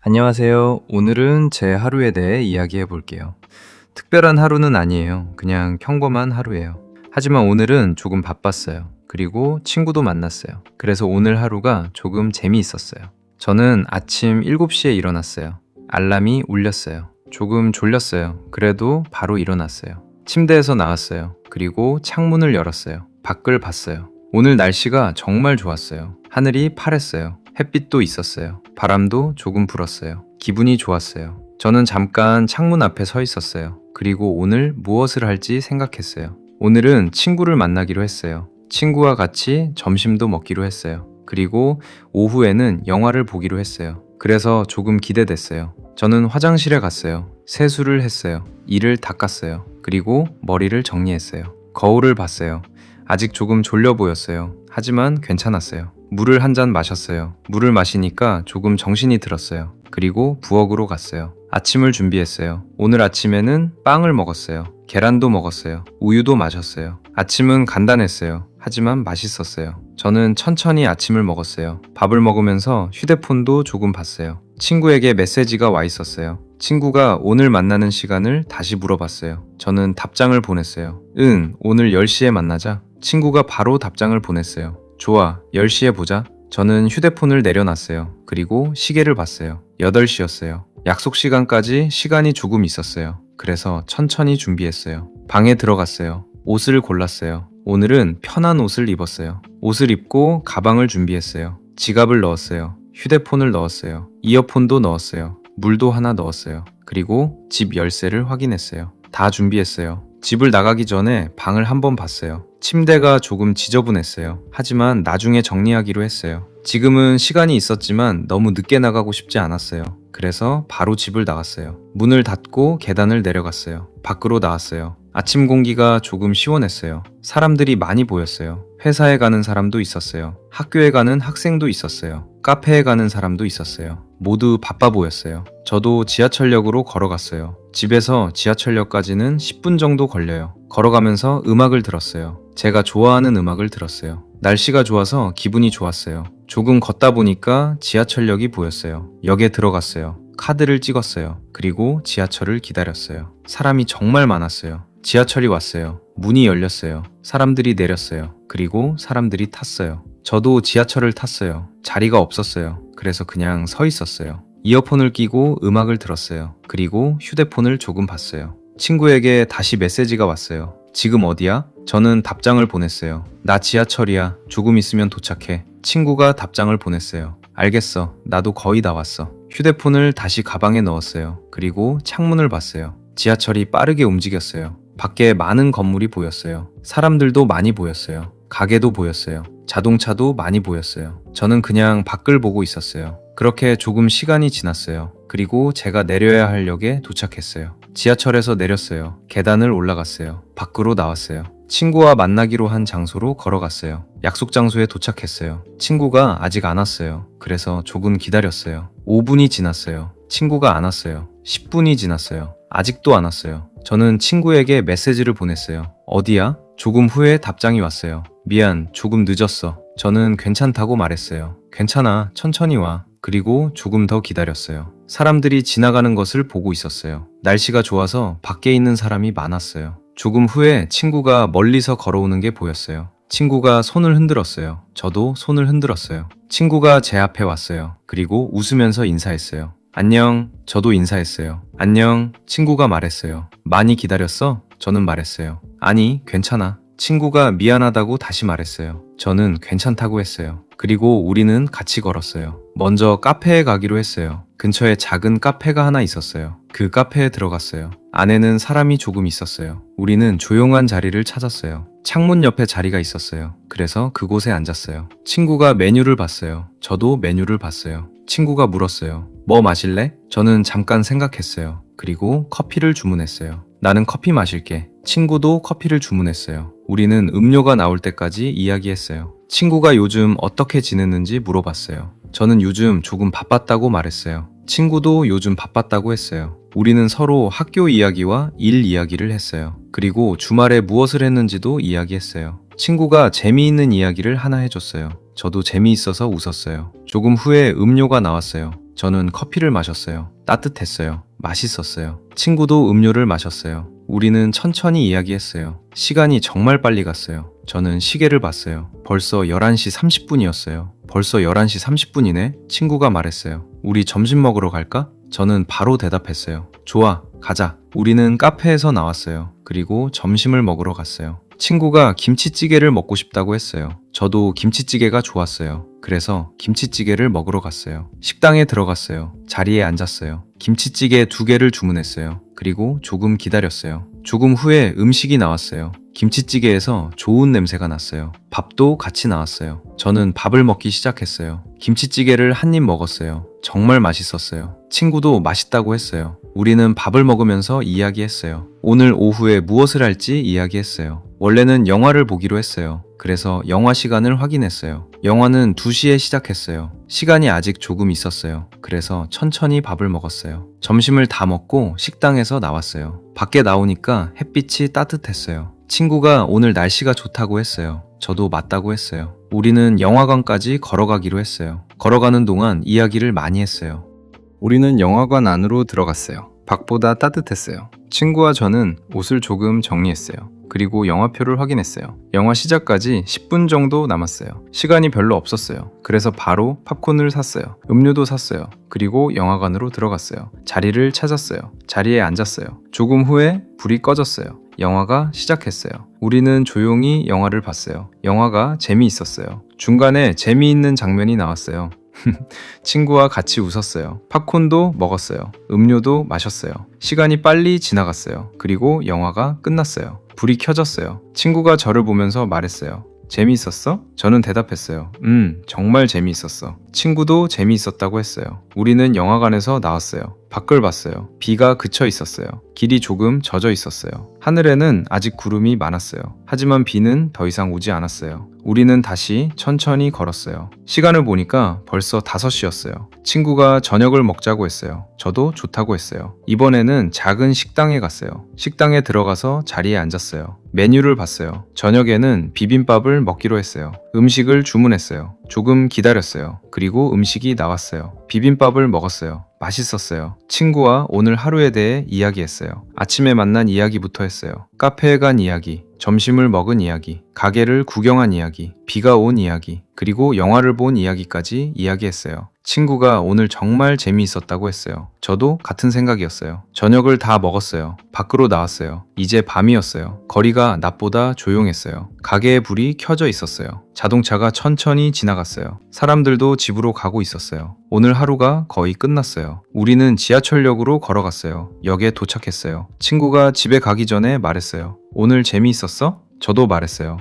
안녕하세요. 오늘은 제 하루에 대해 이야기해 볼게요. 특별한 하루는 아니에요. 그냥 평범한 하루예요. 하지만 오늘은 조금 바빴어요. 그리고 친구도 만났어요. 그래서 오늘 하루가 조금 재미있었어요. 저는 아침 7시에 일어났어요. 알람이 울렸어요. 조금 졸렸어요. 그래도 바로 일어났어요. 침대에서 나왔어요. 그리고 창문을 열었어요. 밖을 봤어요. 오늘 날씨가 정말 좋았어요. 하늘이 파랬어요. 햇빛도 있었어요. 바람도 조금 불었어요. 기분이 좋았어요. 저는 잠깐 창문 앞에 서 있었어요. 그리고 오늘 무엇을 할지 생각했어요. 오늘은 친구를 만나기로 했어요. 친구와 같이 점심도 먹기로 했어요. 그리고 오후에는 영화를 보기로 했어요. 그래서 조금 기대됐어요. 저는 화장실에 갔어요. 세수를 했어요. 이를 닦았어요. 그리고 머리를 정리했어요. 거울을 봤어요. 아직 조금 졸려 보였어요. 하지만 괜찮았어요. 물을 한 잔 마셨어요. 물을 마시니까 조금 정신이 들었어요. 그리고 부엌으로 갔어요. 아침을 준비했어요. 오늘 아침에는 빵을 먹었어요. 계란도 먹었어요. 우유도 마셨어요. 아침은 간단했어요. 하지만 맛있었어요. 저는 천천히 아침을 먹었어요. 밥을 먹으면서 휴대폰도 조금 봤어요. 친구에게 메시지가 와 있었어요. 친구가 오늘 만나는 시간을 다시 물어봤어요. 저는 답장을 보냈어요. 응, 오늘 10시에 만나자. 친구가 바로 답장을 보냈어요. 좋아, 10시에 보자. 저는 휴대폰을 내려놨어요. 그리고 시계를 봤어요. 8시였어요. 약속 시간까지 시간이 조금 있었어요. 그래서 천천히 준비했어요. 방에 들어갔어요. 옷을 골랐어요. 오늘은 편한 옷을 입었어요. 옷을 입고 가방을 준비했어요. 지갑을 넣었어요. 휴대폰을 넣었어요. 이어폰도 넣었어요. 물도 하나 넣었어요. 그리고 집 열쇠를 확인했어요. 다 준비했어요. 집을 나가기 전에 방을 한번 봤어요. 침대가 조금 지저분했어요. 하지만 나중에 정리하기로 했어요. 지금은 시간이 있었지만 너무 늦게 나가고 싶지 않았어요. 그래서 바로 집을 나갔어요. 문을 닫고 계단을 내려갔어요. 밖으로 나왔어요. 아침 공기가 조금 시원했어요. 사람들이 많이 보였어요. 회사에 가는 사람도 있었어요. 학교에 가는 학생도 있었어요. 카페에 가는 사람도 있었어요. 모두 바빠 보였어요. 저도 지하철역으로 걸어갔어요. 집에서 지하철역까지는 10분 정도 걸려요. 걸어가면서 음악을 들었어요. 제가 좋아하는 음악을 들었어요. 날씨가 좋아서 기분이 좋았어요. 조금 걷다 보니까 지하철역이 보였어요. 역에 들어갔어요. 카드를 찍었어요. 그리고 지하철을 기다렸어요. 사람이 정말 많았어요. 지하철이 왔어요. 문이 열렸어요. 사람들이 내렸어요. 그리고 사람들이 탔어요. 저도 지하철을 탔어요. 자리가 없었어요. 그래서 그냥 서 있었어요. 이어폰을 끼고 음악을 들었어요. 그리고 휴대폰을 조금 봤어요. 친구에게 다시 메시지가 왔어요. 지금 어디야? 저는 답장을 보냈어요. 나 지하철이야. 조금 있으면 도착해. 친구가 답장을 보냈어요. 알겠어. 나도 거의 다 왔어. 휴대폰을 다시 가방에 넣었어요. 그리고 창문을 봤어요. 지하철이 빠르게 움직였어요. 밖에 많은 건물이 보였어요. 사람들도 많이 보였어요. 가게도 보였어요. 자동차도 많이 보였어요. 저는 그냥 밖을 보고 있었어요. 그렇게 조금 시간이 지났어요. 그리고 제가 내려야 할 역에 도착했어요. 지하철에서 내렸어요. 계단을 올라갔어요. 밖으로 나왔어요. 친구와 만나기로 한 장소로 걸어갔어요. 약속 장소에 도착했어요. 친구가 아직 안 왔어요. 그래서 조금 기다렸어요. 5분이 지났어요. 친구가 안 왔어요. 10분이 지났어요. 아직도 안 왔어요. 저는 친구에게 메시지를 보냈어요. 어디야? 조금 후에 답장이 왔어요. 미안, 조금 늦었어. 저는 괜찮다고 말했어요. 괜찮아, 천천히 와. 그리고 조금 더 기다렸어요. 사람들이 지나가는 것을 보고 있었어요. 날씨가 좋아서 밖에 있는 사람이 많았어요. 조금 후에 친구가 멀리서 걸어오는 게 보였어요. 친구가 손을 흔들었어요. 저도 손을 흔들었어요. 친구가 제 앞에 왔어요. 그리고 웃으면서 인사했어요. 안녕. 저도 인사했어요. 안녕. 친구가 말했어요. 많이 기다렸어? 저는 말했어요. 아니, 괜찮아. 친구가 미안하다고 다시 말했어요. 저는 괜찮다고 했어요. 그리고 우리는 같이 걸었어요. 먼저 카페에 가기로 했어요. 근처에 작은 카페가 하나 있었어요. 그 카페에 들어갔어요. 안에는 사람이 조금 있었어요. 우리는 조용한 자리를 찾았어요. 창문 옆에 자리가 있었어요. 그래서 그곳에 앉았어요. 친구가 메뉴를 봤어요. 저도 메뉴를 봤어요. 친구가 물었어요. 뭐 마실래? 저는 잠깐 생각했어요. 그리고 커피를 주문했어요. 나는 커피 마실게. 친구도 커피를 주문했어요. 우리는 음료가 나올 때까지 이야기했어요. 친구가 요즘 어떻게 지냈는지 물어봤어요. 저는 요즘 조금 바빴다고 말했어요. 친구도 요즘 바빴다고 했어요. 우리는 서로 학교 이야기와 일 이야기를 했어요. 그리고 주말에 무엇을 했는지도 이야기했어요. 친구가 재미있는 이야기를 하나 해줬어요. 저도 재미있어서 웃었어요. 조금 후에 음료가 나왔어요. 저는 커피를 마셨어요. 따뜻했어요. 맛있었어요. 친구도 음료를 마셨어요. 우리는 천천히 이야기했어요. 시간이 정말 빨리 갔어요. 저는 시계를 봤어요. 벌써 11시 30분이었어요. 벌써 11시 30분이네? 친구가 말했어요. 우리 점심 먹으러 갈까? 저는 바로 대답했어요. 좋아, 가자. 우리는 카페에서 나왔어요. 그리고 점심을 먹으러 갔어요. 친구가 김치찌개를 먹고 싶다고 했어요. 저도 김치찌개가 좋았어요. 그래서 김치찌개를 먹으러 갔어요. 식당에 들어갔어요. 자리에 앉았어요. 김치찌개 2개를 주문했어요. 그리고 조금 기다렸어요. 조금 후에 음식이 나왔어요. 김치찌개에서 좋은 냄새가 났어요. 밥도 같이 나왔어요. 저는 밥을 먹기 시작했어요. 김치찌개를 한 입 먹었어요. 정말 맛있었어요. 친구도 맛있다고 했어요. 우리는 밥을 먹으면서 이야기했어요. 오늘 오후에 무엇을 할지 이야기했어요. 원래는 영화를 보기로 했어요. 그래서 영화 시간을 확인했어요. 영화는 2시에 시작했어요. 시간이 아직 조금 있었어요. 그래서 천천히 밥을 먹었어요. 점심을 다 먹고 식당에서 나왔어요. 밖에 나오니까 햇빛이 따뜻했어요. 친구가 오늘 날씨가 좋다고 했어요. 저도 맞다고 했어요. 우리는 영화관까지 걸어가기로 했어요. 걸어가는 동안 이야기를 많이 했어요. 우리는 영화관 안으로 들어갔어요. 밖보다 따뜻했어요. 친구와 저는 옷을 조금 정리했어요. 그리고 영화표를 확인했어요. 영화 시작까지 10분 정도 남았어요. 시간이 별로 없었어요. 그래서 바로 팝콘을 샀어요. 음료도 샀어요. 그리고 영화관으로 들어갔어요. 자리를 찾았어요. 자리에 앉았어요. 조금 후에 불이 꺼졌어요. 영화가 시작했어요. 우리는 조용히 영화를 봤어요. 영화가 재미있었어요. 중간에 재미있는 장면이 나왔어요. 친구와 같이 웃었어요. 팝콘도 먹었어요. 음료도 마셨어요. 시간이 빨리 지나갔어요. 그리고 영화가 끝났어요. 불이 켜졌어요. 친구가 저를 보면서 말했어요. 재미있었어? 저는 대답했어요. 정말 재미있었어. 친구도 재미있었다고 했어요. 우리는 영화관에서 나왔어요. 밖을 봤어요. 비가 그쳐 있었어요. 길이 조금 젖어 있었어요. 하늘에는 아직 구름이 많았어요. 하지만 비는 더 이상 오지 않았어요. 우리는 다시 천천히 걸었어요. 시간을 보니까 벌써 5시였어요. 친구가 저녁을 먹자고 했어요. 저도 좋다고 했어요. 이번에는 작은 식당에 갔어요. 식당에 들어가서 자리에 앉았어요. 메뉴를 봤어요. 저녁에는 비빔밥을 먹기로 했어요. 음식을 주문했어요. 조금 기다렸어요. 그리고 음식이 나왔어요. 비빔밥을 먹었어요. 맛있었어요. 친구와 오늘 하루에 대해 이야기했어요. 아침에 만난 이야기부터 했어요. 카페에 간 이야기, 점심을 먹은 이야기, 가게를 구경한 이야기, 비가 온 이야기, 그리고 영화를 본 이야기까지 이야기했어요. 친구가 오늘 정말 재미있었다고 했어요. 저도 같은 생각이었어요. 저녁을 다 먹었어요. 밖으로 나왔어요. 이제 밤이었어요. 거리가 낮보다 조용했어요. 가게에 불이 켜져 있었어요. 자동차가 천천히 지나갔어요. 사람들도 집으로 가고 있었어요. 오늘 하루가 거의 끝났어요. 우리는 지하철역으로 걸어갔어요. 역에 도착했어요. 친구가 집에 가기 전에 말했어요. 오늘 재미있었어? 저도 말했어요.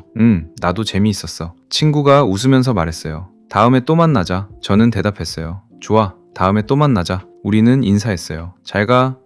나도 재미있었어. 친구가 웃으면서 말했어요. 다음에 또 만나자. 저는 대답했어요. 좋아. 다음에 또 만나자. 우리는 인사했어요. 잘 가.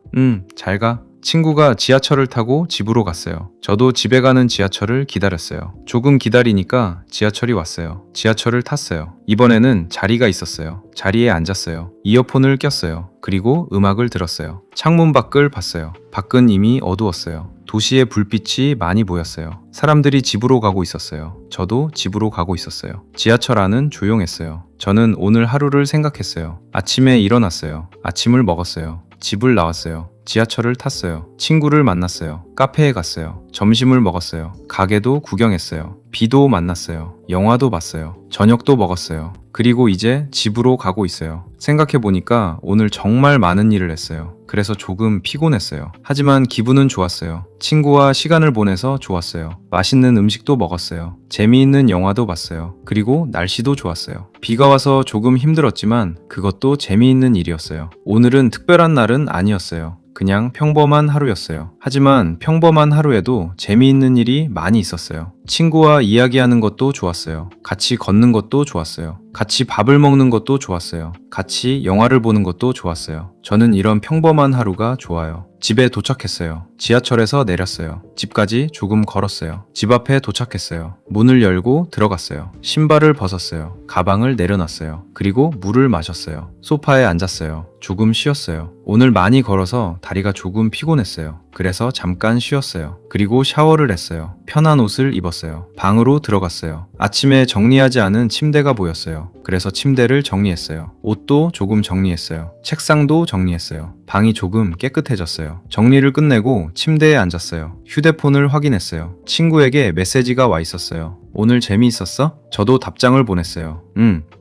잘 가. 친구가 지하철을 타고 집으로 갔어요. 저도 집에 가는 지하철을 기다렸어요. 조금 기다리니까 지하철이 왔어요. 지하철을 탔어요. 이번에는 자리가 있었어요. 자리에 앉았어요. 이어폰을 꼈어요. 그리고 음악을 들었어요. 창문 밖을 봤어요. 밖은 이미 어두웠어요. 도시의 불빛이 많이 보였어요. 사람들이 집으로 가고 있었어요. 저도 집으로 가고 있었어요. 지하철 안은 조용했어요. 저는 오늘 하루를 생각했어요. 아침에 일어났어요. 아침을 먹었어요. 집을 나왔어요. 지하철을 탔어요. 친구를 만났어요. 카페에 갔어요. 점심을 먹었어요. 가게도 구경했어요. 비도 만났어요. 영화도 봤어요. 저녁도 먹었어요. 그리고 이제 집으로 가고 있어요. 생각해보니까 오늘 정말 많은 일을 했어요. 그래서 조금 피곤했어요. 하지만 기분은 좋았어요. 친구와 시간을 보내서 좋았어요. 맛있는 음식도 먹었어요. 재미있는 영화도 봤어요. 그리고 날씨도 좋았어요. 비가 와서 조금 힘들었지만 그것도 재미있는 일이었어요. 오늘은 특별한 날은 아니었어요. 그냥 평범한 하루였어요. 하지만 평범한 하루에도 재미있는 일이 많이 있었어요. 친구와 이야기하는 것도 좋았어요. 같이 걷는 것도 좋았어요. 같이 밥을 먹는 것도 좋았어요. 같이 영화를 보는 것도 좋았어요. 저는 이런 평범한 하루가 좋아요. 집에 도착했어요. 지하철에서 내렸어요. 집까지 조금 걸었어요. 집 앞에 도착했어요. 문을 열고 들어갔어요. 신발을 벗었어요. 가방을 내려놨어요. 그리고 물을 마셨어요. 소파에 앉았어요. 조금 쉬었어요. 오늘 많이 걸어서 다리가 조금 피곤했어요. 그래서 잠깐 쉬었어요. 그리고 샤워를 했어요. 편한 옷을 입었어요. 일어났어요. 방으로 들어갔어요. 아침에 정리하지 않은 침대가 보였어요. 그래서 침대를 정리했어요. 옷도 조금 정리했어요. 책상도 정리했어요. 방이 조금 깨끗해졌어요. 정리를 끝내고 침대에 앉았어요. 휴대폰을 확인했어요. 친구에게 메시지가 와 있었어요. 오늘 재미있었어? 저도 답장을 보냈어요.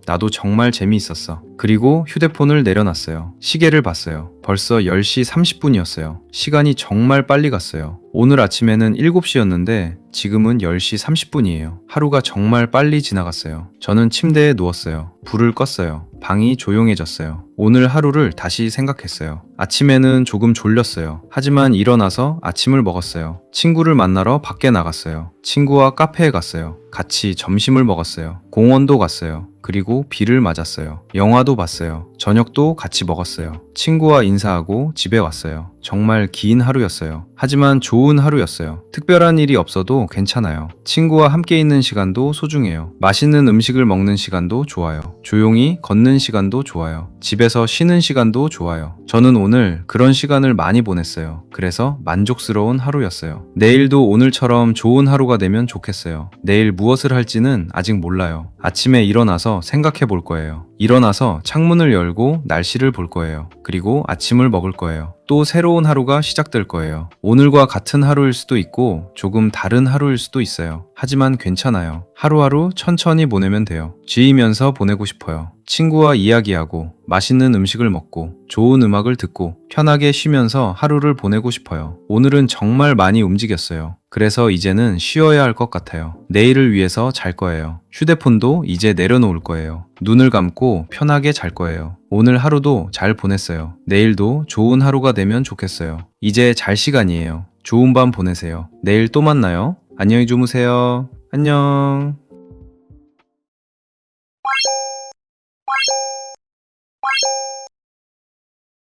나도 정말 재미있었어. 그리고 휴대폰을 내려놨어요. 시계를 봤어요. 벌써 10시 30분이었어요. 시간이 정말 빨리 갔어요. 오늘 아침에는 7시였는데 지금은 10시 30분이에요. 하루가 정말 빨리 지나갔어요. 저는 침대에 누웠어요. 불을 껐어요. 방이 조용해졌어요. 오늘 하루를 다시 생각했어요. 아침에는 조금 졸렸어요. 하지만 일어나서 아침을 먹었어요. 친구를 만나러 밖에 나갔어요. 친구와 카페에 갔어요. 같이 점심을 먹었어요. 공원도 갔어요. 그리고 비를 맞았어요. 영화도 봤어요. 저녁도 같이 먹었어요. 친구와 인사하고 집에 왔어요. 정말 긴 하루였어요. 하지만 좋은 하루였어요. 특별한 일이 없어도 괜찮아요. 친구와 함께 있는 시간도 소중해요. 맛있는 음식을 먹는 시간도 좋아요. 조용히 걷는 시간도 좋아요. 집에서 쉬는 시간도 좋아요. 저는 오늘 그런 시간을 많이 보냈어요. 그래서 만족스러운 하루였어요. 내일도 오늘처럼 좋은 하루가 되면 좋겠어요. 내일 무엇을 할지는 아직 몰라요. 아침에 일어나서 생각해 볼 거예요. 일어나서 창문을 열고 날씨를 볼 거예요. 그리고 아침을 먹을 거예요. 또 새로운 하루가 시작될 거예요. 오늘과 같은 하루일 수도 있고 조금 다른 하루일 수도 있어요. 하지만 괜찮아요. 하루하루 천천히 보내면 돼요. 쥐이면서 보내고 싶어요. 친구와 이야기하고 맛있는 음식을 먹고 좋은 음악을 듣고 편하게 쉬면서 하루를 보내고 싶어요. 오늘은 정말 많이 움직였어요. 그래서 이제는 쉬어야 할 것 같아요. 내일을 위해서 잘 거예요. 휴대폰도 이제 내려놓을 거예요. 눈을 감고 편하게 잘 거예요. 오늘 하루도 잘 보냈어요. 내일도 좋은 하루가 되면 좋겠어요. 이제 잘 시간이에요. 좋은 밤 보내세요. 내일 또 만나요. 안녕히 주무세요. 안녕.